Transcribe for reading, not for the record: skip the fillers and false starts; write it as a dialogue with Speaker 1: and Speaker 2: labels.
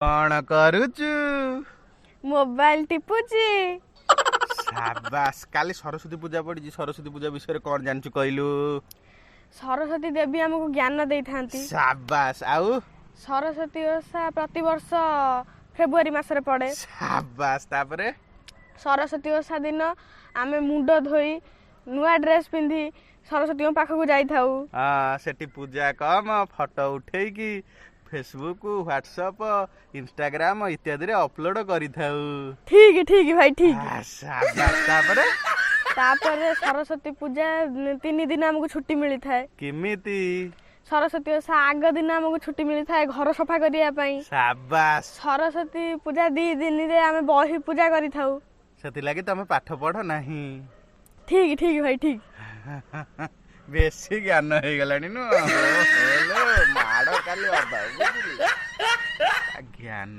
Speaker 1: कौन करुचु
Speaker 2: मोबाइल टिपुची।
Speaker 1: शाबाश काली सरस्वती पूजा पड़ी सरस्वती पूजा विषय कौन जानचु कहलु
Speaker 2: सरस्वती देवी हमको ज्ञान दे थांती।
Speaker 1: शाबाश आउ
Speaker 2: सरस्वती ओषा प्रति वर्ष फेब्रुआरी मासरे पड़े।
Speaker 1: शाबाश तापरे
Speaker 2: सरस्वती ओषा दिन आमे मुंड धोई नुआ ड्रेस पिंधि सरस्वती पाखक जाई थाउ।
Speaker 1: हाँ सेठी पूजा कम फोटो उठे की फेसबुक व्हाट्सएप इंस्टाग्राम इत्यादि रे अपलोड करी थाउ।
Speaker 2: ठीक भाई ठीक।
Speaker 1: शाबाश तापरे
Speaker 2: तापरे सरस्वती पूजा 3 दिन हमको छुट्टी मिली थाए।
Speaker 1: किमिति
Speaker 2: सरस्वती ओषा आग दिन हमको छुट्टी मिली थाए घर सफा करिया पई।
Speaker 1: शाबाश
Speaker 2: सरस्वती पूजा 2 दिन रे आमे बही पूजा करी थाउ।
Speaker 1: सेति लागि तमे पाठ पढ़ नाही।
Speaker 2: ठीक भाई ठीक।
Speaker 1: बेसी ज्ञान हो गलानी नु माड़ काली ज्ञान